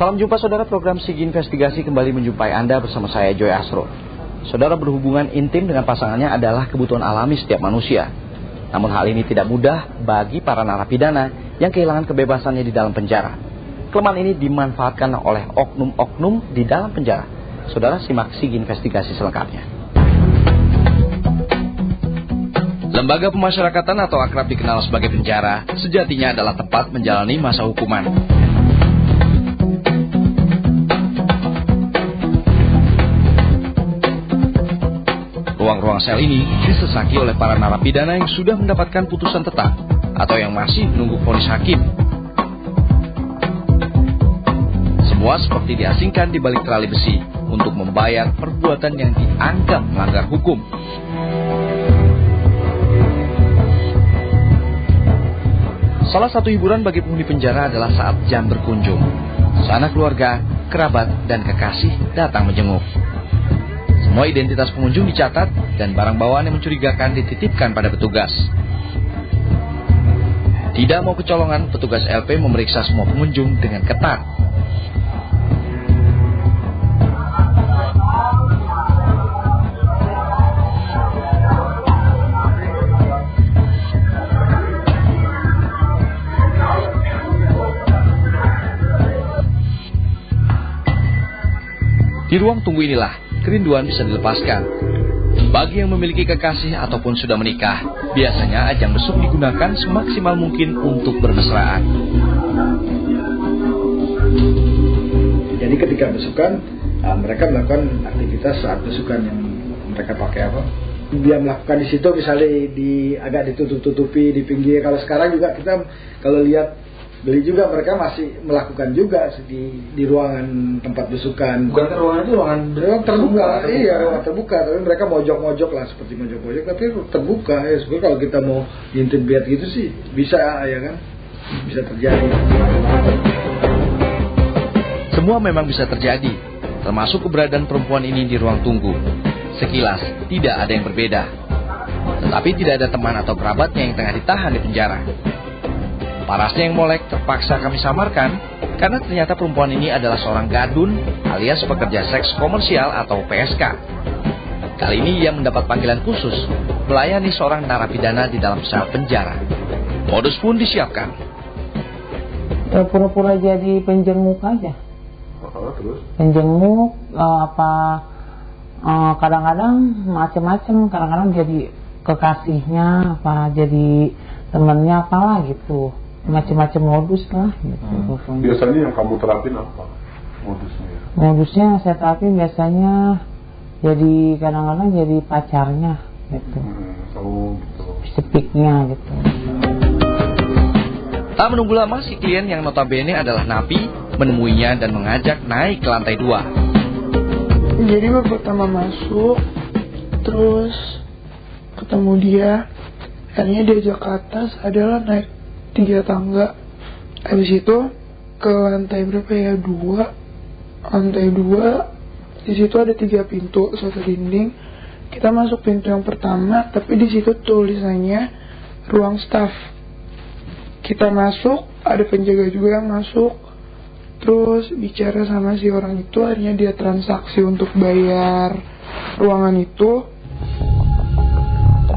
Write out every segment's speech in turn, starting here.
Salam jumpa saudara, program Sigi Investigasi kembali menjumpai Anda bersama saya Joy Astro. Saudara, berhubungan intim dengan pasangannya adalah kebutuhan alami setiap manusia. Namun hal ini tidak mudah bagi para narapidana yang kehilangan kebebasannya di dalam penjara. Kelemahan ini dimanfaatkan oleh oknum-oknum di dalam penjara. Saudara, simak Sigi Investigasi selengkapnya. Lembaga pemasyarakatan atau akrab dikenal sebagai penjara sejatinya adalah tempat menjalani masa hukuman. Ruang-ruang sel ini disesaki oleh para narapidana yang sudah mendapatkan putusan tetap atau yang masih menunggu vonis hakim. Semua seperti diasingkan di balik terali besi untuk membayar perbuatan yang dianggap melanggar hukum. Salah satu hiburan bagi penghuni penjara adalah saat jam berkunjung. Sanak keluarga, kerabat, dan kekasih datang menjenguk. Semua identitas pengunjung dicatat dan barang bawaan yang mencurigakan dititipkan pada petugas. Tidak mau kecolongan, petugas LP memeriksa semua pengunjung dengan ketat. Di ruang tunggu inilah kerinduan bisa dilepaskan. Bagi yang memiliki kekasih ataupun sudah menikah, biasanya ajang besuk digunakan semaksimal mungkin untuk bermesraan. Jadi ketika besukan, mereka melakukan aktivitas saat besukan yang mereka pakai apa? Dia melakukan di situ, misalnya agak ditutup-tutupi di pinggir. Kalau sekarang juga kita kalau lihat beli juga, mereka masih melakukan juga di ruangan tempat besukan. Bukan ruangan itu ruangan terbuka. Iya, ruangan terbuka. Tapi mereka mojok-mojok lah, seperti mojok-mojok. Tapi terbuka. Ya, sebenarnya kalau kita mau ngintip biar gitu sih bisa, ya kan? Bisa terjadi. Semua memang bisa terjadi, termasuk keberadaan perempuan ini di ruang tunggu. Sekilas tidak ada yang berbeda. Tetapi tidak ada teman atau kerabatnya yang tengah ditahan di penjara. Parasnya yang molek terpaksa kami samarkan karena ternyata perempuan ini adalah seorang gadun alias pekerja seks komersial atau PSK. Kali ini ia mendapat panggilan khusus melayani seorang narapidana di dalam sel penjara. Modus pun disiapkan. Ya, pura-pura jadi penjenguk aja. Terus? Penjenguk kadang-kadang macam-macam, kadang-kadang jadi kekasihnya, jadi temennya apalah gitu. Macam-macam modus lah gitu. Biasanya yang kamu terapin apa modusnya? Modusnya saya terapin biasanya jadi kadang-kadang jadi pacarnya gitu. Gitu. Sepiknya gitu. Tak menunggu lama, si klien yang notabene adalah napi menemuinya dan mengajak naik ke lantai 2. Jadi baru pertama masuk, terus ketemu dia, akhirnya diajak ke atas, adalah naik 3 tangga. Habis itu ke lantai berapa ya? 2. Lantai 2. Di situ ada 3 pintu, 1 dinding. Kita masuk pintu yang pertama, tapi di situ tulisannya ruang staff. Kita masuk, ada penjaga juga yang masuk. Terus bicara sama si orang itu, akhirnya dia transaksi untuk bayar ruangan itu.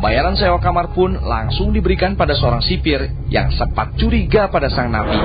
Pembayaran sewa kamar pun langsung diberikan pada seorang sipir yang sempat curiga pada sang napi.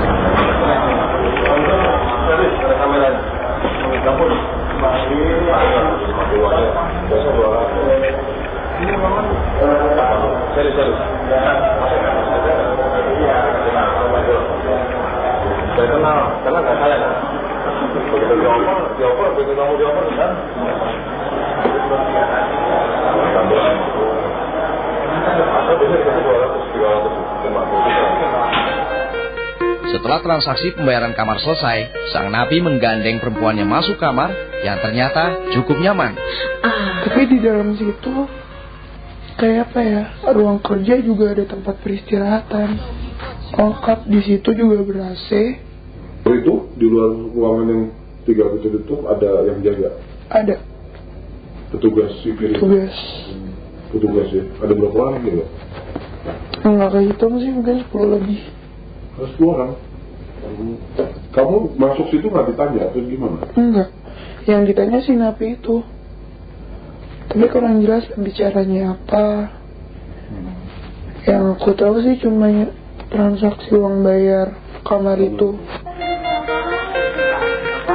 Setelah transaksi pembayaran kamar selesai, sang napi menggandeng perempuannya masuk kamar yang ternyata cukup nyaman. Tapi di dalam situ kayak apa ya, ruang kerja juga ada tempat peristirahatan lengkap, di situ juga ber-AC. Itu di luar ruangan yang 3 pintu itu ada yang jaga? Ada Petugas sipir? Petugas ya? Ada berapa orang gitu? Enggak kayak gitu sih, mungkin 10 lebih. 10 orang? Kamu masuk situ nggak ditanya atau gimana? Enggak, yang ditanya si napi itu. Tapi kurang jelas bicaranya apa. Yang aku tahu sih cuma transaksi uang bayar kamar itu.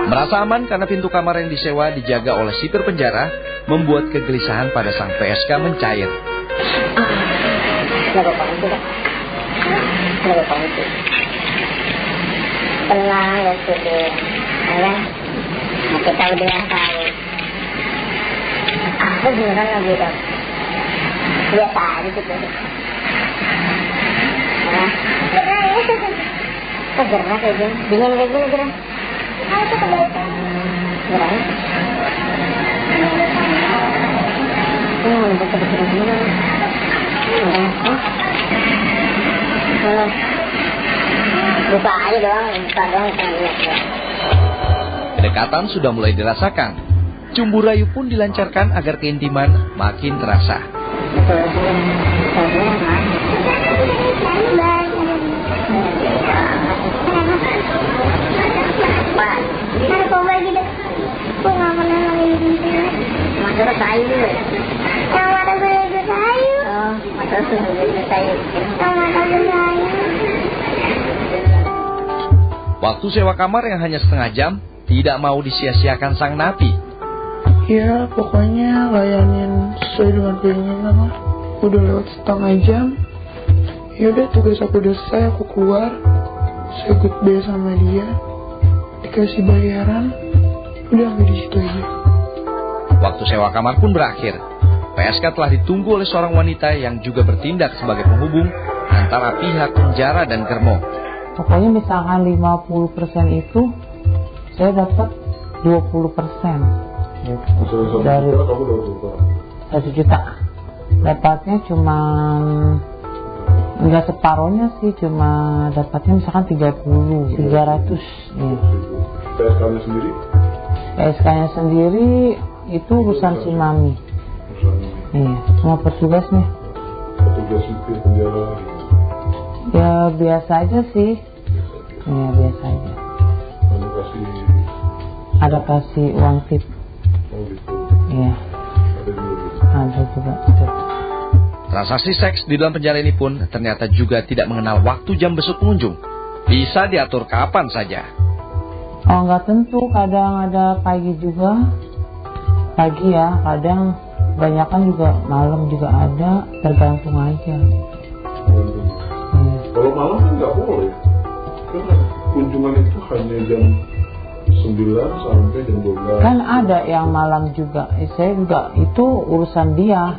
Merasa aman karena pintu kamar yang disewa dijaga oleh sipir penjara, membuat kegelisahan pada sang PSK mencair. Tenang ya sudah, ya. Kita udah tahu. Aku beneran nggak gitu. Biasa aja gitu. Kok gerak kayak gini? Dingin kayak gini gerak. Itu kebaikan. Gerak. Ini mau betul-betul gimana? Buka aja doang, buka doang. Kedekatan sudah mulai dirasakan. Cumbu rayu pun dilancarkan agar keintiman makin terasa. Waktu sewa kamar yang hanya setengah jam tidak mau disia-siakan sang napi. Ya pokoknya layanin sesuai dengan keinginan lah. Udah lewat setengah jam, yaudah tugas aku udah selesai, aku keluar. Saya goodbye sama dia, dikasih bayaran, udah sampai di situ aja. Waktu sewa kamar pun berakhir. PSK telah ditunggu oleh seorang wanita yang juga bertindak sebagai penghubung antara pihak penjara dan Germo. Pokoknya misalkan 50% itu saya dapat 20%. Dari 1 juta. Dapatnya cuma enggak separohnya sih, cuma dapatnya misalkan 300 ya. PSK-nya sendiri? PSK-nya sendiri itu urusan si mami. Iya, sama petugasnya. Petugas sipir penjara. Ya biasa aja sih. Iya biasa aja. Ada kasih uang tip. Oh gitu. Iya. Ada juga. Transaksi seks di dalam penjara ini pun ternyata juga tidak mengenal waktu jam besuk pengunjung. Bisa diatur kapan saja. Oh nggak tentu, kadang ada pagi juga. Pagi ya, kadang banyakan juga malam juga ada, tergantung aja. Kalau malam kan nggak boleh. Karena kunjungan itu hanya jam 9 sampai jam 12. Kan ada yang malam juga. Saya juga itu urusan dia.